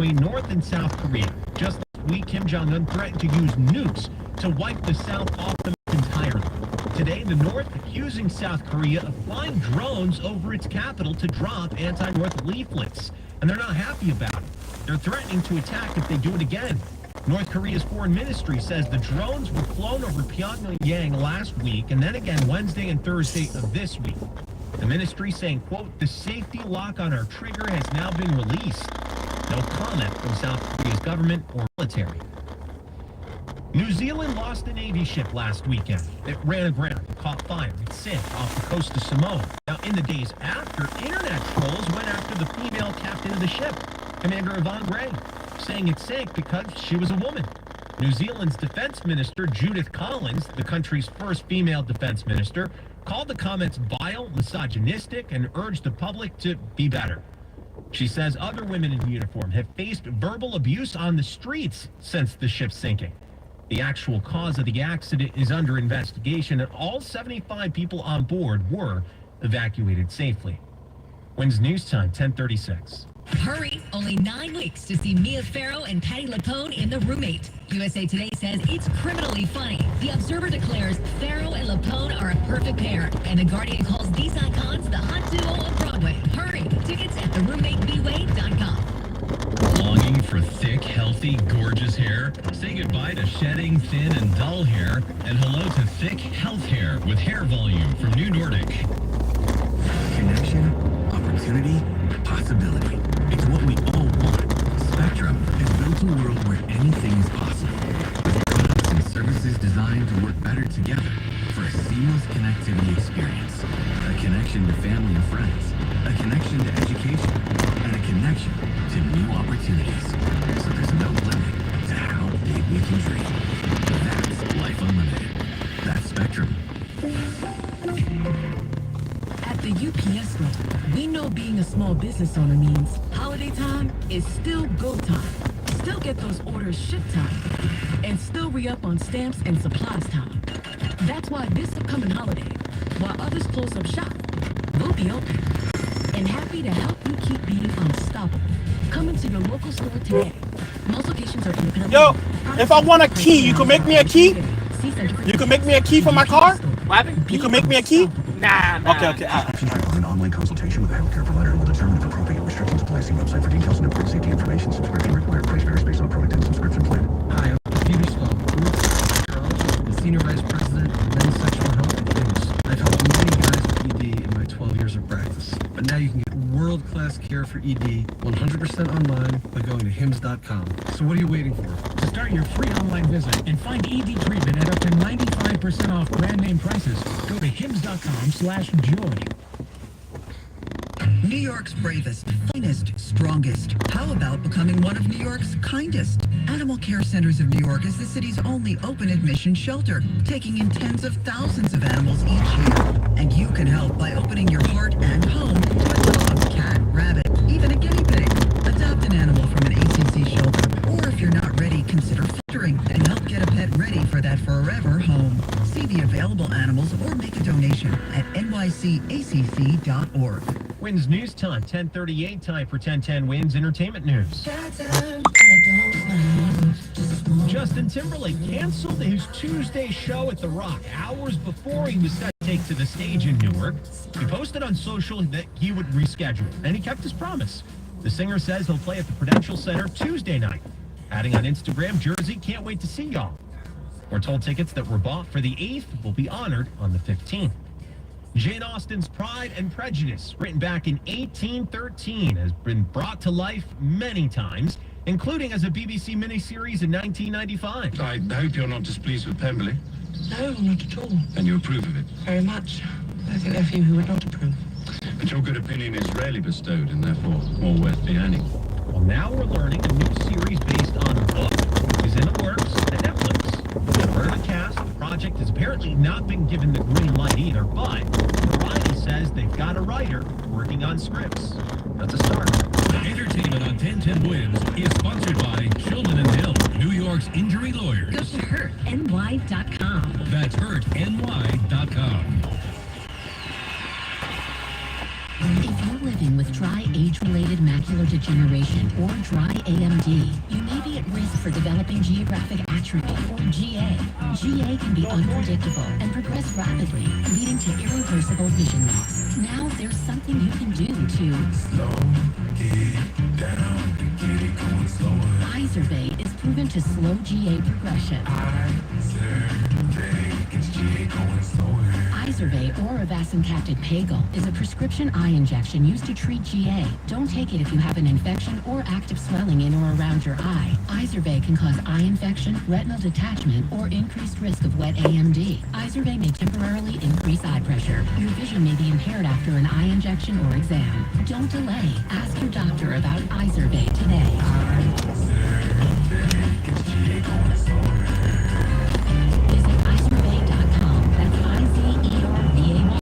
between North and South Korea. Just last week, Kim Jong-un threatened to use nukes to wipe the South off the map entirely. Today, the North accusing South Korea of flying drones over its capital to drop anti-North leaflets. And they're not happy about it. They're threatening to attack if they do it again. North Korea's foreign ministry says the drones were flown over Pyongyang last week and then again Wednesday and Thursday of this week. The ministry saying, quote, the safety lock on our trigger has now been released. No comment from South Korea's government or military. New Zealand lost a Navy ship last weekend. It ran aground, caught fire, it sank off the coast of Samoa. Now, in the days after, internet trolls went after the female captain of the ship, Commander Yvonne Gray, saying it sank because she was a woman. New Zealand's defense minister, Judith Collins, the country's first female defense minister, called the comments vile, misogynistic, and urged the public to be better. She says other women in uniform have faced verbal abuse on the streets since the ship's sinking. The actual cause of the accident is under investigation, and all 75 people on board were evacuated safely. WINS News Time, 10:36. Hurry! Only 9 weeks to see Mia Farrow and Patti LuPone in The Roommate. USA Today says it's criminally funny. The Observer declares Farrow and LuPone are a perfect pair, and The Guardian calls these icons the hot duo of Broadway. Hurry! Tickets at theroommate.com. Longing for thick, healthy, gorgeous hair? Say goodbye to shedding, thin, and dull hair, and hello to thick, health hair with Hair Volume from New Nordic. Connection, opportunity, possibility. It's what we all want. Spectrum has built a world where anything is possible. With products and services designed to work better together for a seamless connectivity experience. A connection to family and friends. A connection to education. And a connection to new opportunities. So there's no limit to how big we can dream. That's Life Unlimited. That's Spectrum. At the UPS store, we know being a small business owner means holiday time is still go time. Still get those orders shipped time. And still re-up on stamps and supplies time. That's why this upcoming holiday, while others close up shop, we'll be open. And happy to help you keep being unstoppable. Come into your local store today. Most locations are independent. Yo, if I want a key, you can make me a key? You can make me a key for my car? What happened? You can make me a key? Nah. Okay. An online consultation with a healthcare provider will determine if appropriate restrictions apply. See website for details and important safety information. Subscription required. Price varies based on product and subscription plan. Hi, I'm Peter Scott, the Senior Vice President of Men's Sexual Health and Fitness. I've helped many guys with ED in my 12 years of practice. But now you can get world-class care for ED 100% online by going to hims.com. So what are you waiting for? To start your free online visit and find ED treatment at up to 95% off brand name prices, go to hims.com/joy. New York's bravest, finest, strongest. How about becoming one of New York's kindest? Animal Care Centers of New York is the city's only open admission shelter, taking in tens of thousands of animals each year. And you can help by opening your heart and home to a dog, cat, rabbit, even a guinea pig. Adopt an animal from an ACC shelter. Or if you're not ready, consider filtering and help get a pet ready for that forever home. See the available animals or make a donation at nycacc.org. WINS News Time, 10:38, time for 10:10 WINS Entertainment News. Justin Timberlake canceled his Tuesday show at The Rock hours before he was set to take to the stage in Newark. He posted on social that he would reschedule, and he kept his promise. The singer says he'll play at the Prudential Center Tuesday night. Adding on Instagram, Jersey, can't wait to see y'all. We're told tickets that were bought for the 8th will be honored on the 15th. Jane Austen's Pride and Prejudice, written back in 1813, has been brought to life many times, including as a BBC miniseries in 1995. I hope you're not displeased with Pemberley. No, not at all. And you approve of it? Very much. I think there are few who would not approve. But your good opinion is rarely bestowed and therefore more worth the earning. Well, now we're learning a new series based on a book is in the works at Netflix. For the cast, the project has apparently not been given the green light either, but Variety says they've got a writer working on scripts. That's a start. Entertainment on 1010 WINS is sponsored by Shulman & Hill, New York's injury lawyers. Go to hurtny.com. That's hurtny.com. If you're living with with dry age-related macular degeneration or dry AMD, you may be at risk for developing geographic atrophy or GA. GA can be unpredictable and progress rapidly, leading to irreversible vision loss. Now there's something you can do to Slow it down to get it going slower. Izervay is proven to slow GA progression. Izervay gets GA going slower. Izervay or avacincaptad pagel is a prescription eye injection used to treat GA. Don't take it if you have an infection or active swelling in or around your eye. Izervay can cause eye infection, retinal detachment, or increased risk of wet AMD. Izervay may temporarily increase eye pressure. Your vision may be impaired after an eye injection or exam. Don't delay. Ask your doctor about Izervay today. Izervay gets GA going slower. Visit Izervay.com. That's IZERVAY.com.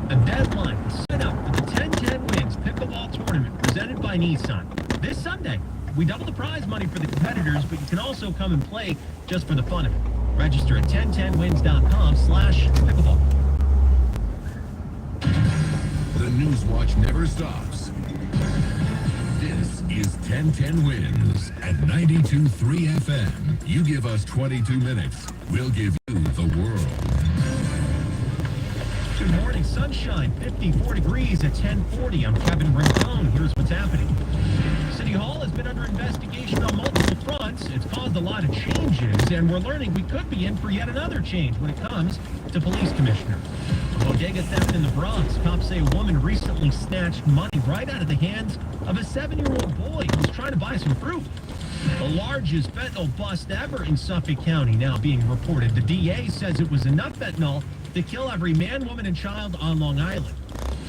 The deadline to sign up for the 10-10 Wins Pickleball Tournament presented by Nissan. This Sunday, we double the prize money for the competitors, but you can also come and play just for the fun of it. Register at 1010wins.com/pickleball. The News Watch never stops. This is 1010 Wins at 92.3 FM. You give us 22 minutes, we'll give you the world. Good morning, sunshine, 54 degrees at 10:40. I'm Kevin Rincon. Here's what's happening. City Hall has been under investigation on multiple fronts. It's caused a lot of changes, and we're learning we could be in for yet another change when it comes to police commissioner. Bodega theft in the Bronx. Cops say a woman recently snatched money right out of the hands of a 7-year-old boy who was trying to buy some fruit. The largest fentanyl bust ever in Suffolk County now being reported. The DA says it was enough fentanyl to kill every man, woman, and child on Long Island.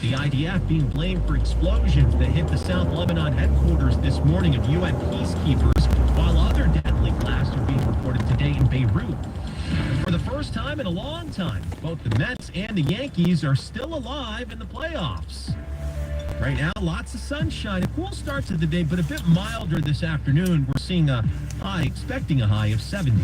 The IDF being blamed for explosions that hit the South Lebanon headquarters this morning of UN peacekeepers, while other deadly blasts are being reported today in Beirut. And for the first time in a long time, both the Mets and the Yankees are still alive in the playoffs. Right now, lots of sunshine, a cool start to the day, but a bit milder this afternoon. We're seeing expecting a high of 70.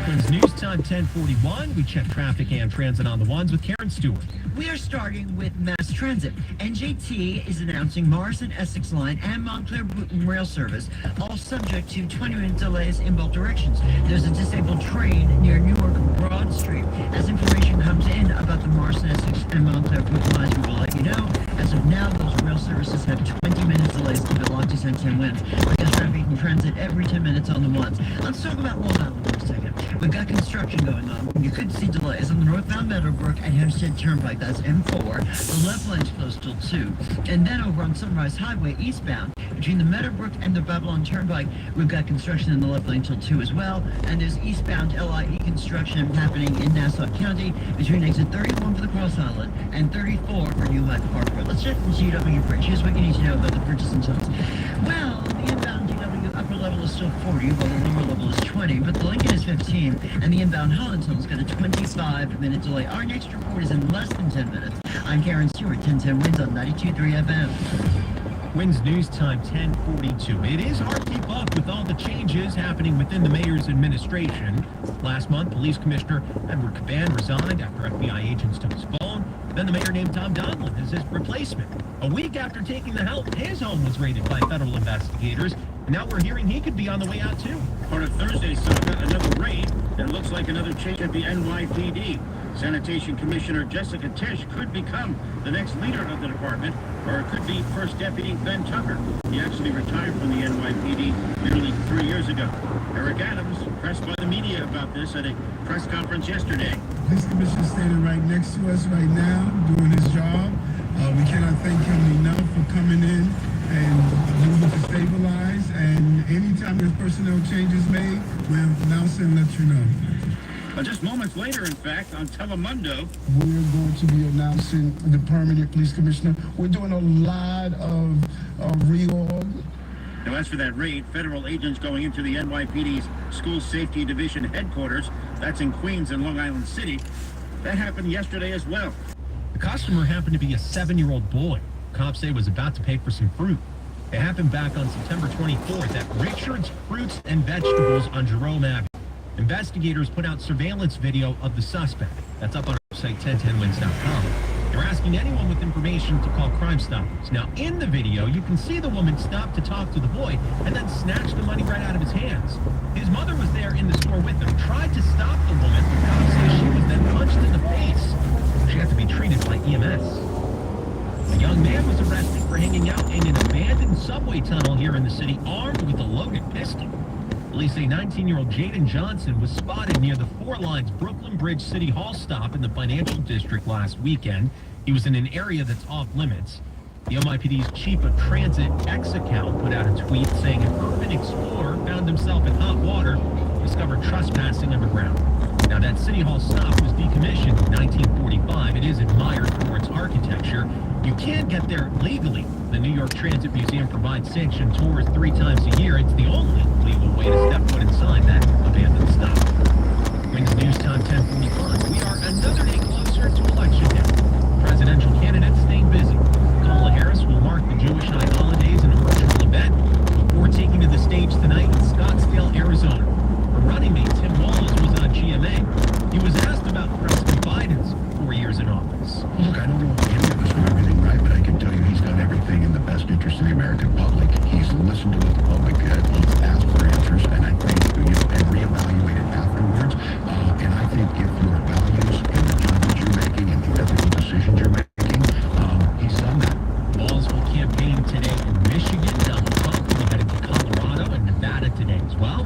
Twins News Time 10:41. We check traffic and transit on the ones with Karen Stewart. We are starting with mass transit. NJT is announcing Morrison Essex Line and Montclair Booton rail service, all subject to 20-minute delays in both directions. There's a disabled train near Newark Broad Street. As information comes in about the Morrison Essex and Montclair Booton lines, we will let you know. As of now, those rail services have 20-minute delays to the Lock to 10 Winds. We got traffic and transit every 10 minutes on the ones. Let's talk about Long Island for a second. We've got construction going on. You could see delays on the northbound Meadowbrook and Hempstead Turnpike. That's M4. The left lane's closed till 2. And then over on Sunrise Highway eastbound, between the Meadowbrook and the Babylon Turnpike, we've got construction in the left lane till 2 as well. And there's eastbound LIE construction happening in Nassau County between exit 31 for the Cross Island and 34 for New Hyde Park Road. Let's check the GW Bridge. Here's what you need to know about the bridges and tunnels. Well, the inbound GW upper level is still 40, while the lower level is 20, but the Lincoln is 15, and the inbound Holland tunnel's got a 25-minute delay. Our next report is in less than 10 minutes. I'm Karen Stewart, 1010 Winds on 92.3 FM. Winds News Time 10:42. It is hard to keep up with all the changes happening within the mayor's administration. Last month, Police Commissioner Edward Caban resigned after FBI agents took his phone. Then the mayor named Tom Donlin as his replacement. A week after taking the help, his home was raided by federal investigators. Now we're hearing he could be on the way out too. Part of Thursday's saga, another raid that looks like another change at the NYPD. Sanitation Commissioner Jessica Tisch could become the next leader of the department, or it could be First Deputy Ben Tucker. He actually retired from the NYPD nearly 3 years ago. Eric Adams, pressed by the media about this at a press conference yesterday. Police Commissioner standing right next to us right now, doing his job. We cannot thank him enough for coming in and moving to stabilize. And anytime there's personnel changes made, we'll announce it and let you know. Just moments later, in fact, on Telemundo, we're going to be announcing the permanent police commissioner. We're doing a lot of reorg. Now, as for that raid, federal agents going into the NYPD's School Safety Division headquarters, that's in Queens and Long Island City, that happened yesterday as well. The customer happened to be a 7-year-old boy. Cops say was about to pay for some fruit. It happened back on September 24th at Richard's Fruits and Vegetables on Jerome Avenue. Investigators put out surveillance video of the suspect. That's up on our website, 1010winds.com. They're asking anyone with information to call Crime Stoppers. Now, in the video, you can see the woman stop to talk to the boy and then snatch the money right out of his hands. His mother was there in the store with him, tried to stop the woman, but cops say she was then punched in the face. She had to be treated by EMS. A young man was arrested for hanging out in an abandoned subway tunnel here in the city, armed with a loaded pistol. Police say 19-year-old Jaden Johnson was spotted near the Four Lines Brooklyn Bridge City Hall stop in the financial district last weekend. He was in an area that's off limits. The NYPD's chief of transit X account put out a tweet saying an urban explorer found himself in hot water, discovered trespassing underground. Now, that City Hall stop was decommissioned in 1945. It is admired for its architecture. You can get there legally. The New York Transit Museum provides sanctioned tours 3 times a year. It's the only legal way to step foot inside that abandoned stop. Wings News Time 10:45. We are another day closer to Election Day. Presidential candidates staying busy. Kamala Harris will mark the Jewish High holidays in a virtual event before taking to the stage tonight in Scottsdale, Arizona. Her running mate, Tim Walz, was on GMA. He was asked about President Biden's 4 years in office. Look, I don't know if any of us do everything right, but I can tell you he's done everything in the best interest of the American public. He's listened to what the public he's asked for answers, and I think, and reevaluated afterwards. And I think if your values and the judgments you're making and the ethical decisions you're making, he's done that. Walz will campaign today in Michigan. Donald Trump will be heading to Colorado and Nevada today as well.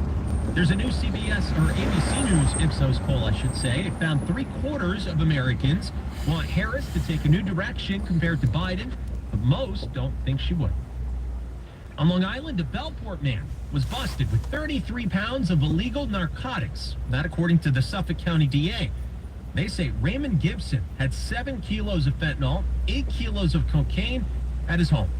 There's a new CBS or ABC News Ipsos poll, I should say. It found 3/4 of Americans want Harris to take a new direction compared to Biden, but most don't think she would. On Long Island, a Bellport man was busted with 33 pounds of illegal narcotics. That according to the Suffolk County DA. They say Raymond Gibson had 7 kilos of fentanyl, 8 kilos of cocaine at his home.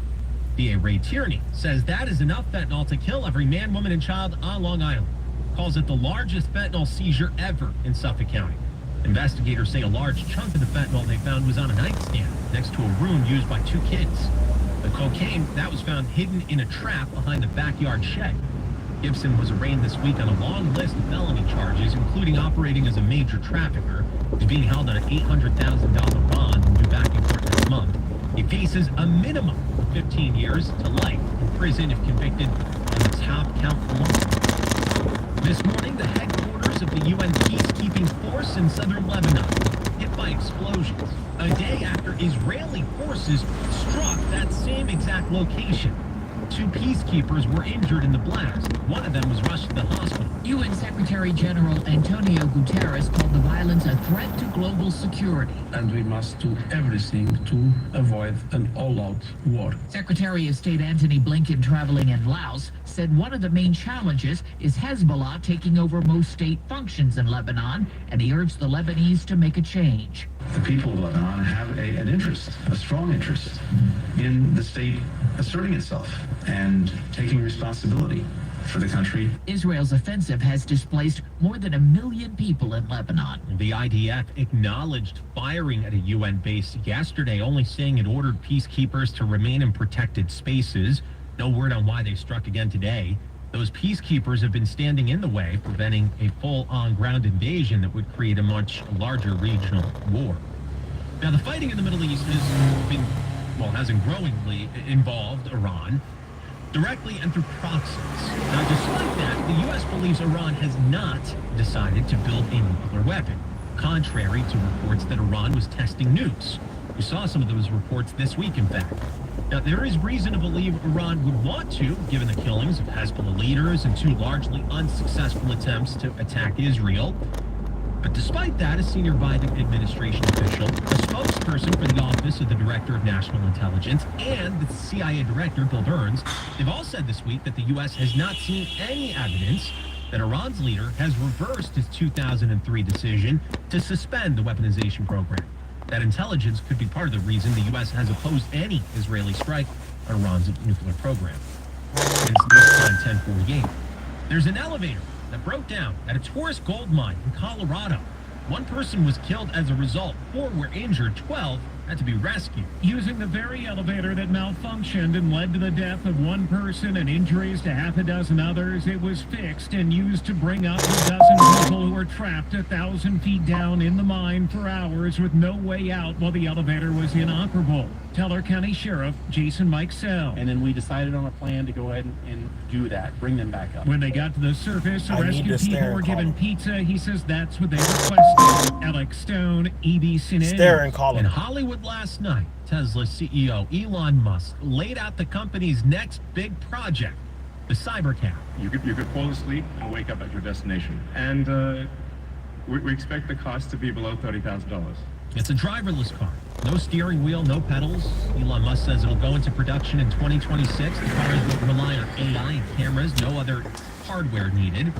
DA Ray Tierney says that is enough fentanyl to kill every man, woman, and child on Long Island. Calls it the largest fentanyl seizure ever in Suffolk County. Investigators say a large chunk of the fentanyl they found was on a nightstand next to a room used by 2 kids. The cocaine, that was found hidden in a trap behind the backyard shed. Gibson was arraigned this week on a long list of felony charges, including operating as a major trafficker. He's being held on an $800,000 bond and due back in court next month. He faces a minimum of 15 years to life in prison if convicted on the top count alone. This morning, the headquarters of the UN peacekeeping force in southern Lebanon hit by explosions, a day after Israeli forces struck that same exact location. 2 peacekeepers were injured in the blast. One of them was rushed to the hospital. UN Secretary General Antonio Guterres called the violence a threat to global security. And we must do everything to avoid an all-out war. Secretary of State Antony Blinken, traveling in Laos, said one of the main challenges is Hezbollah taking over most state functions in Lebanon, and he urged the Lebanese to make a change. The people of Lebanon have an interest, a strong interest, in the state asserting itself and taking responsibility for the country. Israel's offensive has displaced more than 1 million people in Lebanon. The IDF acknowledged firing at a UN base yesterday, only saying it ordered peacekeepers to remain in protected spaces. No word on why they struck again today. Those peacekeepers have been standing in the way, preventing a full-on ground invasion that would create a much larger regional war. Now, the fighting in the Middle East hasn't growingly involved Iran directly and through proxies. Now, despite that, the U.S. believes Iran has not decided to build a nuclear weapon, contrary to reports that Iran was testing nukes. We saw some of those reports this week, in fact. Now, there is reason to believe Iran would want to, given the killings of Hezbollah leaders and 2 largely unsuccessful attempts to attack Israel. But despite that, a senior Biden administration official, a spokesperson for the Office of the Director of National Intelligence, and the CIA Director, Bill Burns, they've all said this week that the U.S. has not seen any evidence that Iran's leader has reversed his 2003 decision to suspend the weaponization program. That intelligence could be part of the reason the U.S. has opposed any Israeli strike on Iran's nuclear program. It's News Time 1048. There's an elevator that broke down at a tourist gold mine in Colorado. 1 person was killed as a result, 4 were injured, 12 had to be rescued. Using the very elevator that malfunctioned and led to the death of one person and injuries to half a dozen others, it was fixed and used to bring up a dozen people who were trapped 1,000 feet down in the mine for hours with no way out while the elevator was inoperable. Teller County Sheriff Jason Mikesell. And then we decided on a plan to go ahead and do that, bring them back up. When they got to the surface, the I need rescue to people stare were and given call pizza. He says that's what they requested. Alex Stone, EBC News. Stare and call In him. Hollywood last night, Tesla CEO Elon Musk laid out the company's next big project, the Cybercab. You could fall asleep and wake up at your destination. And we expect the cost to be below $30,000. It's a driverless car. No steering wheel, no pedals. Elon Musk says it'll go into production in 2026. The cars will rely on AI and cameras, no other hardware needed.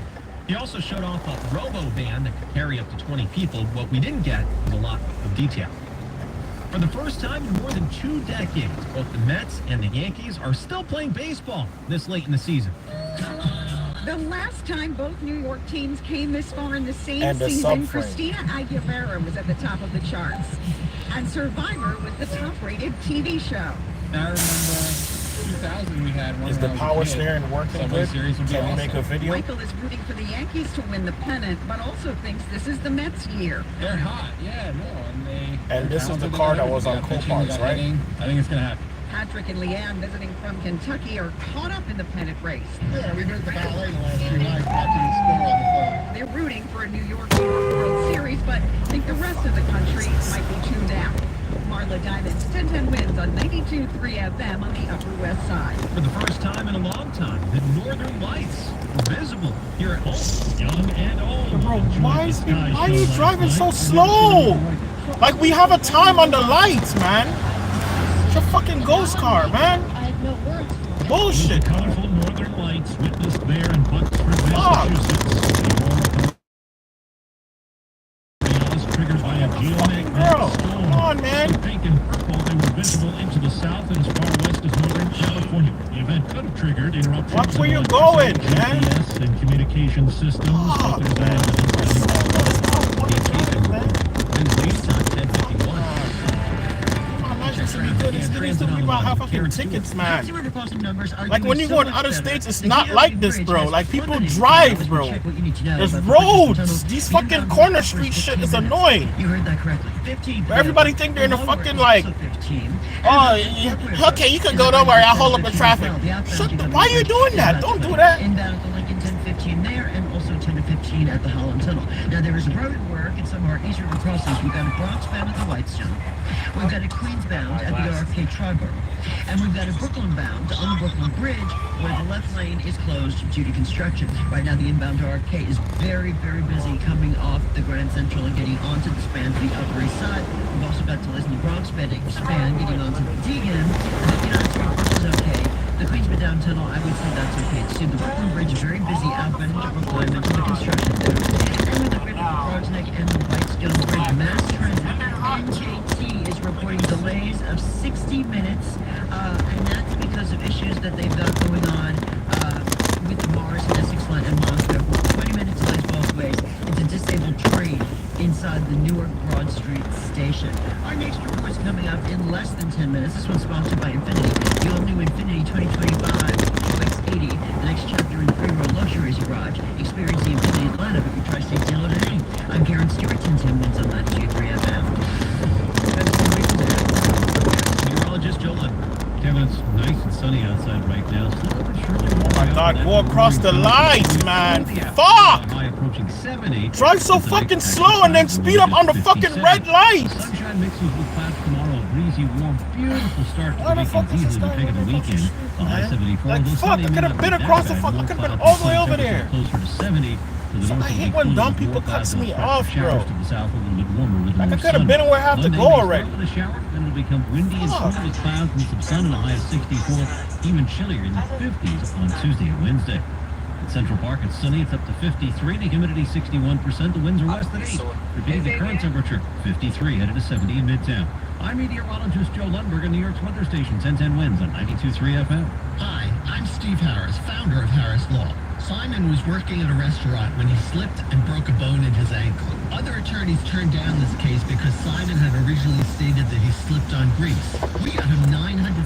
He also showed off a robo-van that could carry up to 20 people. What we didn't get was a lot of detail. For the first time in more than 2 decades, both the Mets and the Yankees are still playing baseball this late in the season. The last time both New York teams came this far in the same And the season, subframe. Christina Aguilera was at the top of the charts. And Survivor was the top-rated TV show. I remember 2000 we had one. Is the power steering working Subway good? Series would be Can we awesome. make a video? Michael is rooting for the Yankees to win the pennant, but also thinks this is the Mets' year. They're hot, yeah, no, and they. And this is the talented, car they that was got on pitching, Copart, they got right? hitting. I think it's gonna happen. Patrick and Leanne, visiting from Kentucky, are caught up in the pennant race. Yeah, we heard the ballet the last few nights watching the score on the phone. They're rooting for a New York World Series, but think the rest of the country might be tuned out. Marla Diamond's 1010 wins on 92.3 FM on the Upper West Side. For the first time in a long time, the Northern Lights were visible here at home. Young and old. Bro, why are you driving so slow? Like, we have a time on the lights, man. It's your fucking ghost car, man. Bullshit. The colorful Northern Lights witnessed there in Bucksford, Massachusetts. Triggered by a geomagnetic storm. Come on, man. In pink and purple, they were visible into the south and as far west as Northern California. The event could have triggered interruptions. Watch where in you're going, man. GPS and communication systems. But there's We might have fucking tickets, man. Like, when you go in other states, it's not like this, bro. Like, people drive, bro. There's roads. These fucking corner street shit is annoying. You heard that correctly. 15. Everybody think they're in a fucking, like, oh, okay, you can go, don't worry, I'll hold up the traffic. Why are you doing that? Don't do that. Inbound at the Lincoln 1015 there, and also 10 to 15 at the Holland Tunnel. Now, there is road work in some of our eastern crossings. We've got a Bronx bound at the Whitestone. We've got a Queens bound at the RFK Triborough. And we've got a Brooklyn bound on the Brooklyn Bridge, where the left lane is closed due to construction. Right now, the inbound to RFK is very, very busy coming off the Grand Central and getting onto the span to the Upper East Side. We've also got delays in the Bronx span getting onto the Deegan. The United Street is okay. The Queensborough Down Tunnel, I would say that's okay. See, the Brooklyn Bridge is very busy outbound to Brooklyn into the construction there. And with the Greater Frogs Neck and the Whitestone Bridge, Mass Transit, NJT is reporting delays of 60 minutes, and that's because of issues that they've got going on with the Mars and Essex line and Montclair. 20 minutes delays both ways. It's a disabled train inside the Newark Broad Street station. Our next report is coming up in less than 10 minutes. This one's sponsored by Infinity. The all-new Infinity 2025 QX80. The next chapter in the three-row luxuries garage. Experience the Infinity Atlanta with your tri-state dealer today. I'm Karen Stewart, 1010 wins on Latitude 3 FM. Meteorologist Joe Lund. Kevin, it's nice and sunny outside right now. Oh my God, go across the lights, man. Fuck! Drive so fucking slow and then speed up on the fucking red light. Sunshine mixes with clouds tomorrow. A breezy, warm, beautiful start to the weekend. Easily the pick of the weekend. The high 74. Like, fuck, I could have been across the fuck. I could have been all the way over there. Closer to 70. I hate when dumb people cuts me off, bro. To the south, a little bit warmer with Like, I more could have sun. been where I have to Monday go may already. start with a shower, then it'll become windy and cool with clouds and some sun and a high of 64. Even chillier in the 50s on Tuesday and Wednesday. At Central Park, it's sunny. It's up to 53. The humidity 61%. The winds are west at 8. Repeating the current temperature 53, headed to 70 in Midtown. I'm meteorologist Joe Lundberg in New York's weather station 1010 Winds on 92.3 FM. Hi, I'm Steve Harris, founder of Harris Law. Simon was working at a restaurant when he slipped and broke a bone in his ankle. Other attorneys turned down this case because Simon had originally stated that he slipped on grease. We got him $900,000.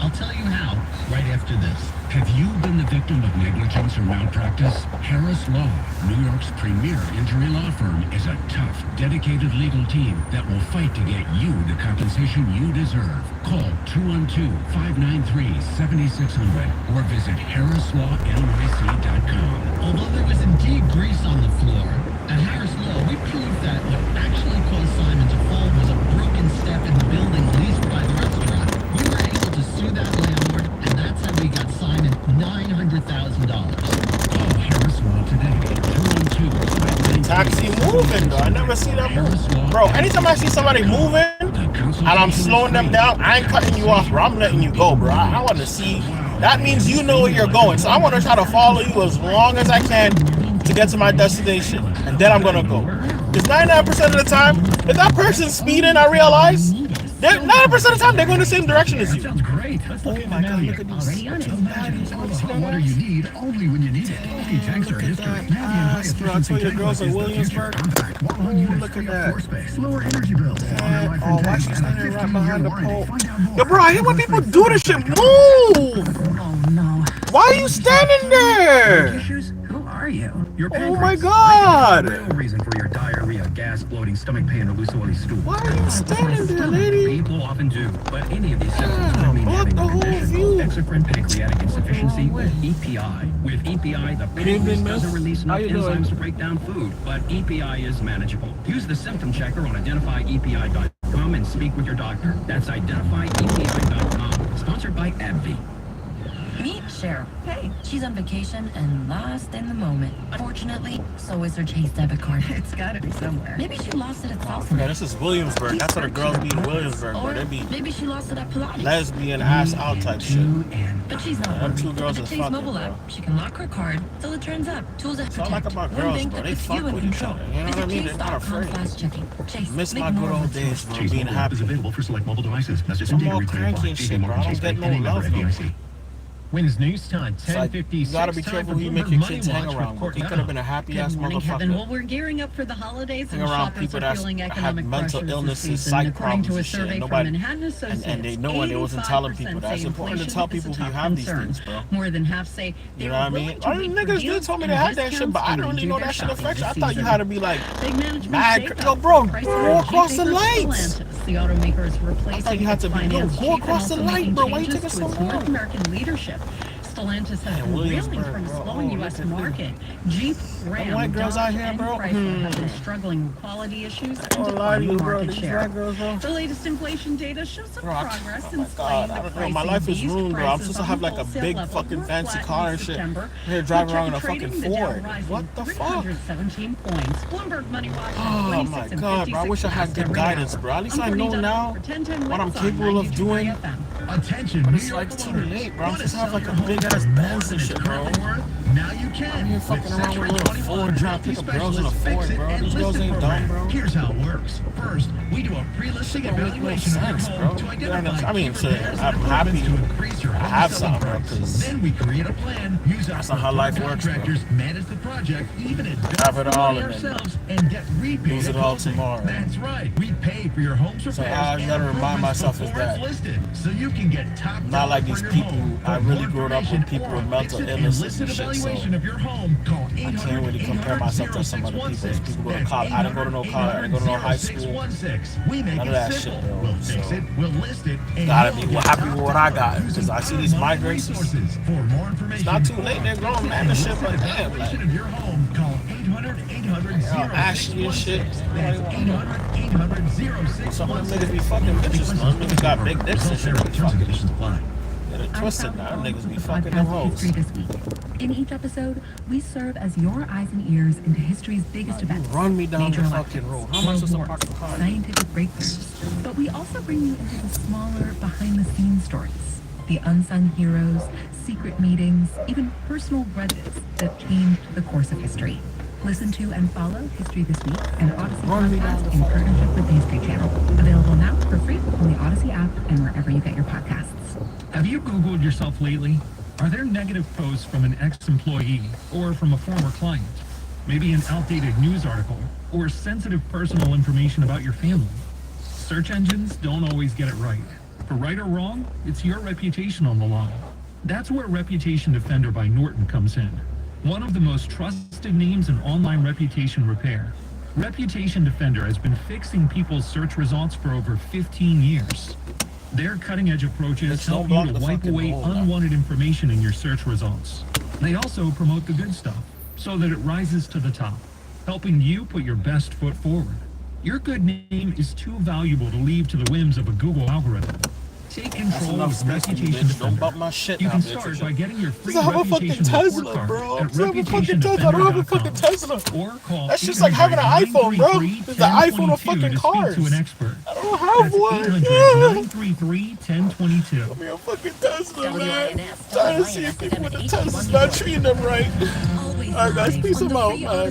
I'll tell you how right after this. Have you been the victim of negligence or malpractice? Harris Law, New York's premier injury law firm, is a tough, dedicated legal team that will fight to get you the compensation you deserve. Call 212-593-7600 or visit HarrisLawNYC.com. Although there was indeed grease on the floor, at Harris Law, we proved that what actually caused Simon to fall was a broken step in the building leased by the restaurant. We were able to sue that landlord, and that's how we got Simon $900,000. Call Harris Law today. 212-593-7600. Taxi moving though. I never see that move. Bro, anytime I see somebody moving and I'm slowing them down, I ain't cutting you off, bro. I'm letting you go, bro. I want to see. That means you know where you're going. So I want to try to follow you as long as I can to get to my destination. And then I'm going to go. Because 99% of the time, if that person's speeding, I realize, 90% of the time, they're going the same direction as you. Sounds great. Let's look at the menu. Look at these. Water you need only when you need it. Okay, thanks for history. Bro, I told you the girls in Williamsburg. Look at that. Lower energy bills. Oh, why she standing right behind the pole? Yo, bro, I hate when people do this shit. Move! Oh, no. Why are you standing there? Who are you? Oh my god! No reason for your diarrhea, gas, bloating, stomach pain, or loose-woolly stool. Why are you standing there, lady? People often do, but any of these symptoms could mean having a condition called exocrine pancreatic insufficiency, or EPI. With EPI, the pancreas doesn't release enough enzymes to break down food, but EPI is manageable. Use the symptom checker on identifyepi.com and speak with your doctor. That's identifyepi.com. Sponsored by AbbVie. Meet Cheryl. Hey, she's on vacation and lost in the moment. Unfortunately, so is her Chase debit card. It's gotta be somewhere. Maybe she lost it at Salsa. Yeah, this is Williamsburg. That's what the girls be in Williamsburg, bro. They be maybe she lost it at Pilates. lesbian ass out type shit. But she's not. Them two girls With is the Chase fucking, mobile bro. app, she can lock her card till it turns up. Tools that That's what I like protect. about One girls, bank bro. that They puts fuck you in with each control. other. You know what I mean? They're not afraid. Chase.com/checking. Chase. Miss Make my more good of old a days, bro. Chase Being mobile happy. is available for select mobile devices. Message I'm and data all required. cranky and See shit, more bro. I don't Chase get Bank, no any member love, though. FDIC. Wins news time, It's like, 10:56. you gotta be careful who you make your kids hang around. He could have been a happy ass Good morning, Kevin. motherfucker. Well, we're gearing up for the holidays, Hang and around shoppers people are that feeling have economic mental pressures illnesses, this season. psych According problems to a and shit. survey Nobody, from Manhattan Associates, and they know, and they wasn't telling people. 85% That's say important to inflation tell is a people who top have these concern. things, bro. More than half say they You know were what I mean? willing to All the wait for niggas did deals told me and they had that shit, discounts but I when don't they really do know their that shit shopping affects you. I this thought you season. had to be like Big management mad. shakeup. Yo, bro, Chrysler go and across the Jeep lights. Stellantis. The automakers replacing I thought you had to be, yo, finance go chief and across the also light, making bro. Why you changes taking to so its long? North American leadership. Stellantis has been reeling Williamsburg, from bro. slowing Oh, U.S. look at market. Jeep, Ram, white girls Dodge, out here, and bro. Chrysler have been struggling with quality issues and Don't lie to you, declining bro. market These share. white girls, bro. The latest inflation data shows some Bro, progress in God, slaying I the don't know. pricing. My life is These ruined, bro. I'm prices supposed to on have like a wholesale big level fucking were fancy flat car in and shit. September. Here driving around in a With fucking trading, the Dow Ford. rising What the fuck? 317 points. Bloomberg Money Watch Oh at my 26 and god, bro. I wish I had 56 good every guidance, hour. bro. At least I'm I know Courtney now Dunn for 1010 what I'm Wins on capable of 92.3 doing. FM. Attention, But New it's York like too voters. late, bro. I'm Want to supposed to have sell like a your big home ass for more Benz than and it's shit, bro. currently worth? Now you can. I'm here fucking around with little Century Ford 21 drop pickup girls in a Fix Ford, It bro. and These girls List It ain't program. dumb, bro. Here's how it works. First, we do a pre-listing Don't make no evaluation of your sense, home bro. to Yeah, identify I mean, key shit, repairs I'm and happy improvements to increase your I home have selling some, bro, price. 'cause Then we create a plan, use our that's not how life works, bro. contractors, manage the project, even if Have it all and then ourselves, and get repaid lose it at all closing. tomorrow. That's right. We pay for your home's repairs. So all I and gotta remind improvements myself is before it's that listed, so you can get top not like dollar these for your people. home. I For really more grew up with information people or with mental fix it illnesses and and shit, evaluation so of your home, call I can't really compare myself to some other people. These people go to college. I didn't go to no college. I didn't go to no high school. We make None of it that simple. shit, bro. We'll fix So it, we'll list it, and gotta you'll be get happy top with what I dollar got because I see these migrants. resources. For more It's information, not too late. They're grown men and shit, but damn, like, evaluation of your home, call 800-800-0616. ashy and shit. That's 800-800-0616. Some of them niggas be fucking bitches, man. Them niggas got big dicks and shit. They fucking get it twisted now. Them niggas be fucking them hoes. History this week. In each episode, we serve as your eyes and ears into history's biggest events. Run me down major the elections, fucking road. How am I supposed to world park the wars, car? scientific breakthroughs. But we also bring you into the smaller, behind-the-scenes stories, the unsung heroes, secret meetings, even personal grudges that changed the course of history. Listen to and follow History This Week, an Odyssey podcast in partnership with the History Channel. Available now for free on the Odyssey app and wherever you get your podcasts. Have you Googled yourself lately? Are there negative posts from an ex-employee or from a former client? Maybe an outdated news article or sensitive personal information about your family? Search engines don't always get it right. For right or wrong, it's your reputation on the line. That's where Reputation Defender by Norton comes in. One of the most trusted names in online reputation repair. Reputation Defender has been fixing people's search results for over 15 years. Their cutting-edge approaches help you to wipe away unwanted information in your search results. They also promote the good stuff, so that it rises to the top, helping you put your best foot forward. Your good name is too valuable to leave to the whims of a Google algorithm. Take control with Reputation Defender. You can start by getting your free Reputation report card at ReputationDefender.com. I don't have a fucking Tesla. Or call That's just like having an iPhone, bro. It's the iPhone of fucking cars. To an expert. I don't have one. 800-933-1022. Give me a fucking Tesla, man. Trying to see if people with the Tesla's not treating them right. Alright, guys, peace them out, man.